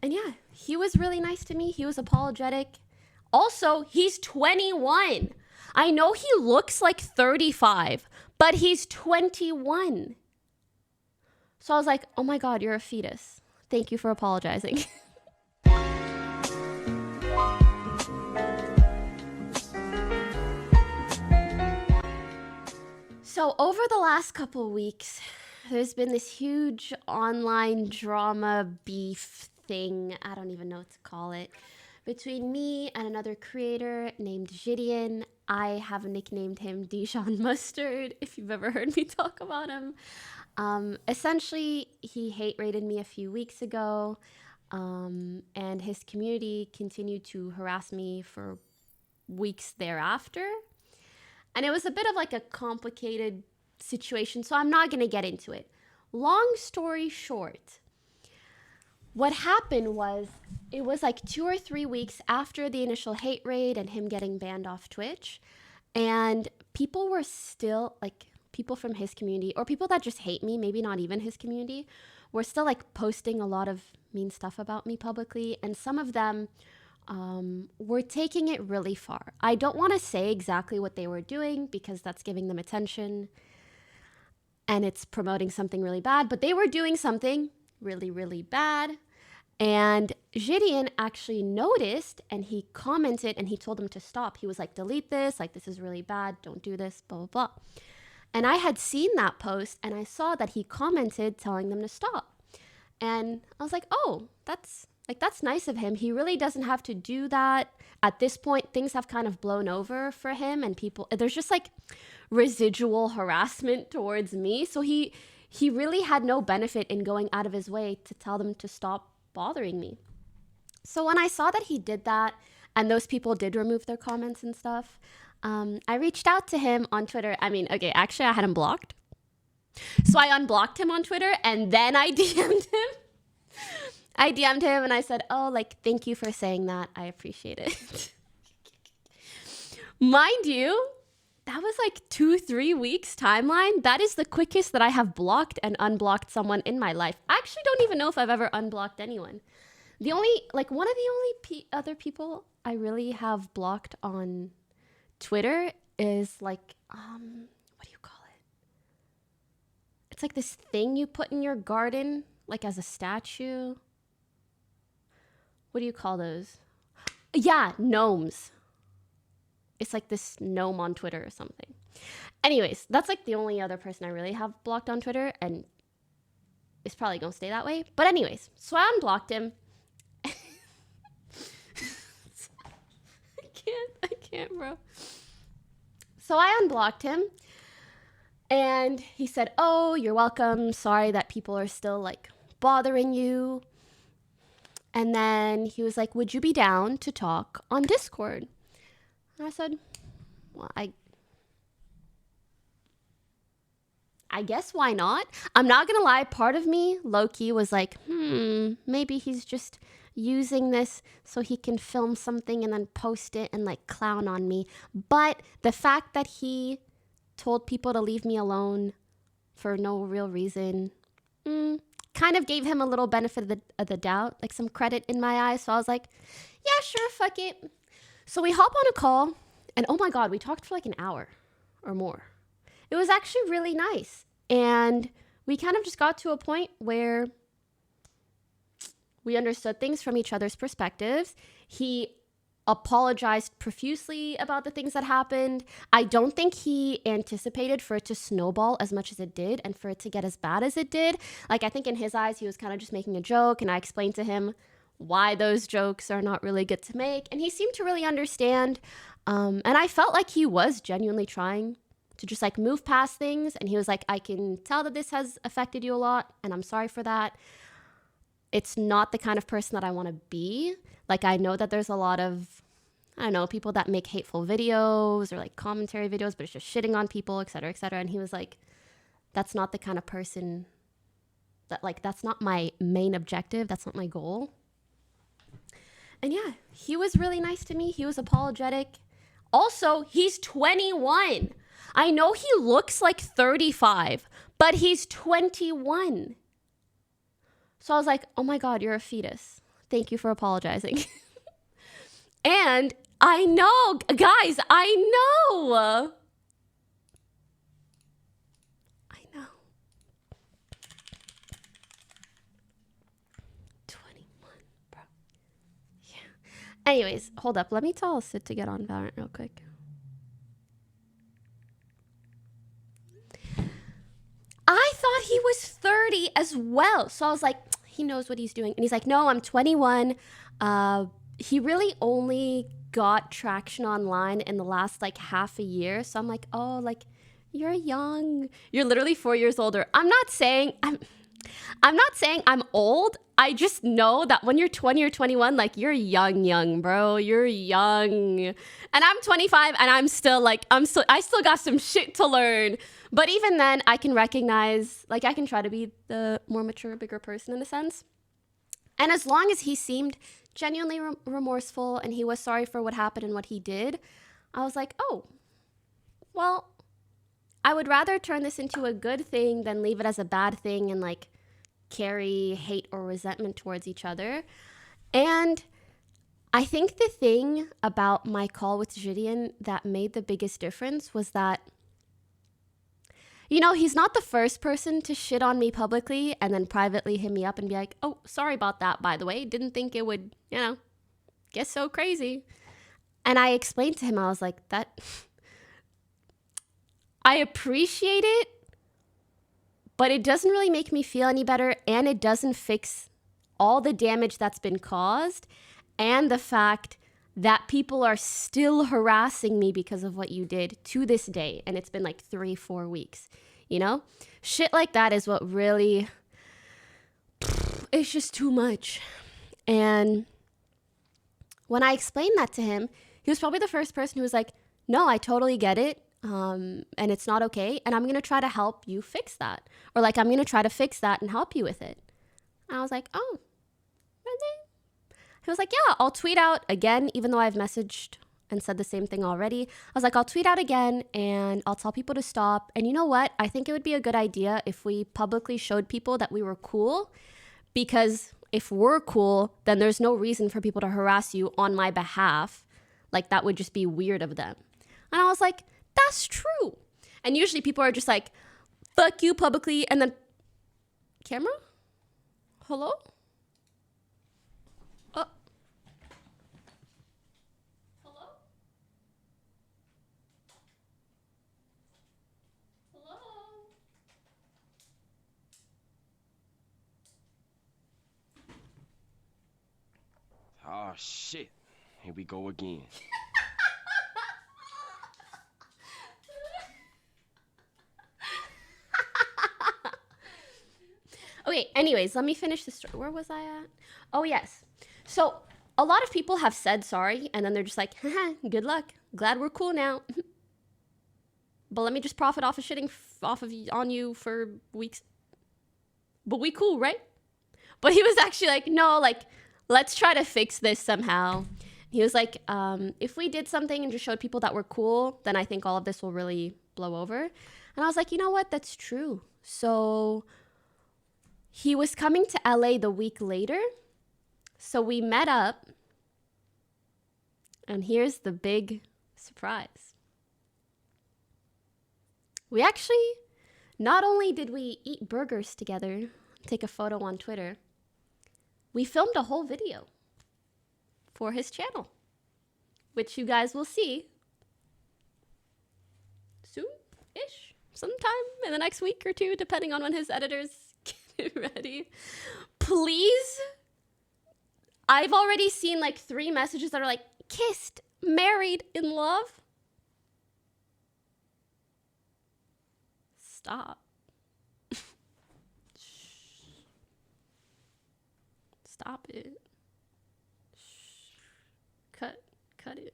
And yeah, he was really nice to me. He was apologetic. Also, he's 21. I know he looks like 35, but he's 21. So I was like, oh my God, you're a fetus. Thank you for apologizing. So over the last couple weeks, there's been this huge online drama beef thing. I don't even know what to call it. Between me and another creator named JiDion. I have nicknamed him Dijon Mustard, if you've ever heard me talk about him. Essentially, he hate rated me a few weeks ago, and his community continued to harass me for weeks thereafter. And it was a bit of like a complicated situation, so I'm not going to get into it. Long story short, what happened was it was like 2 or 3 weeks after the initial hate raid and him getting banned off Twitch. And people were still like, people from his community or people that just hate me, maybe not even his community, were still like posting a lot of mean stuff about me publicly. And some of them were taking it really far. I don't want to say exactly what they were doing because that's giving them attention and it's promoting something really bad, but they were doing something really, really bad. And JiDion actually noticed and he commented and he told them to stop. He was like, delete this, like this is really bad, don't do this, blah, blah, blah. And I had seen that post and I saw that he commented telling them to stop. And I was like, oh, that's nice of him. He really doesn't have to do that. At this point, things have kind of blown over for him and people, there's just like residual harassment towards me. So he really had no benefit in going out of his way to tell them to stop bothering me. So when I saw that he did that and those people did remove their comments and stuff, I reached out to him on Twitter. I mean, okay, actually I had him blocked. So I unblocked him on Twitter and then I DM'd him. I DM'd him and I said, oh, like, thank you for saying that. I appreciate it. Mind you, that was like 2-3 weeks timeline. That is the quickest that I have blocked and unblocked someone in my life. I actually don't even know if I've ever unblocked anyone. The only, like one of the only other people I really have blocked on Twitter is like, what do you call it? It's like this thing you put in your garden, like as a statue. What do you call those? Yeah, gnomes. It's like this gnome on Twitter or something. Anyways, that's like the only other person I really have blocked on Twitter, and it's probably gonna stay that way. But anyways, so I unblocked him. I can't, bro. So I unblocked him, and he said, oh, you're welcome. Sorry that people are still like bothering you. And then he was like, would you be down to talk on Discord? And I said, well, I guess why not? I'm not going to lie. Part of me, low-key, was like, maybe he's just using this so he can film something and then post it and like clown on me. But the fact that he told people to leave me alone for no real reason, kind of gave him a little benefit of the doubt, like some credit in my eyes. So I was like, yeah, sure, fuck it. So we hop on a call, and oh my God, we talked for like an hour or more. It was actually really nice. And we kind of just got to a point where we understood things from each other's perspectives. He apologized profusely about the things that happened. I don't think he anticipated for it to snowball as much as it did and for it to get as bad as it did. Like, I think in his eyes, he was kind of just making a joke, and I explained to him why those jokes are not really good to make. And he seemed to really understand. And I felt like he was genuinely trying to just like move past things. And he was like, I can tell that this has affected you a lot, and I'm sorry for that. It's not the kind of person that I want to be. Like, I know that there's a lot of, I don't know, people that make hateful videos or like commentary videos, but it's just shitting on people, et cetera, et cetera. And he was like, that's not the kind of person that, like, that's not my main objective. That's not my goal. And yeah, he was really nice to me. He was apologetic. Also, he's 21. I know he looks like 35, but he's 21. So I was like, oh my God, you're a fetus. Thank you for apologizing. And I know, guys, I know. 21, bro. Yeah. Anyways, hold up. Let me tell Sid to get on Valorant real quick. I thought he was 30 as well. So I was like, he knows what he's doing. And he's like, no, I'm 21. He really only got traction online in the last like half a year. So I'm like, oh, like you're young. You're literally 4 years older. I'm not saying I'm old. I just know that when you're 20 or 21, like you're young, bro. You're young. And I'm 25 and I still got some shit to learn. But even then I can recognize, like I can try to be the more mature, bigger person in a sense. And as long as he seemed genuinely remorseful and he was sorry for what happened and what he did, I was like, oh, well, I would rather turn this into a good thing than leave it as a bad thing and like carry hate or resentment towards each other. And I think the thing about my call with JiDion that made the biggest difference was that, you know, he's not the first person to shit on me publicly and then privately hit me up and be like, oh, sorry about that, by the way. Didn't think it would, you know, get so crazy. And I explained to him, I was like, that I appreciate it, but it doesn't really make me feel any better, and it doesn't fix all the damage that's been caused and the fact that people are still harassing me because of what you did to this day. And it's been like 3-4 weeks, you know? Shit like that is what really, it's just too much. And when I explained that to him, he was probably the first person who was like, no, I totally get it. And it's not okay. And I'm going to try to help you fix that. Or like, I'm going to try to fix that and help you with it. And I was like, oh, really? He was like, yeah, I'll tweet out again, even though I've messaged and said the same thing already. I was like, I'll tweet out again and I'll tell people to stop. And you know what? I think it would be a good idea if we publicly showed people that we were cool, because if we're cool, then there's no reason for people to harass you on my behalf. Like that would just be weird of them. And I was like, that's true. And usually people are just like, fuck you publicly. And then, camera? Hello? Hello? Hello? Oh, shit. Here we go again. Okay, anyways, let me finish the story. Where was I at? Oh, yes. So a lot of people have said sorry, and then they're just like, haha, good luck. Glad we're cool now. But let me just profit off of shitting on you for weeks. But we cool, right? But he was actually like, no, like, let's try to fix this somehow. He was like, if we did something and just showed people that we're cool, then I think all of this will really blow over. And I was like, you know what? That's true. So he was coming to LA the week later. So we met up. And here's the big surprise. We actually, not only did we eat burgers together, take a photo on Twitter, we filmed a whole video for his channel, which you guys will see soon-ish, sometime in the next week or two, depending on when his editors get it ready. Please, I've already seen like 3 messages that are like, kissed, married, in love. Stop. Stop it. Cut it.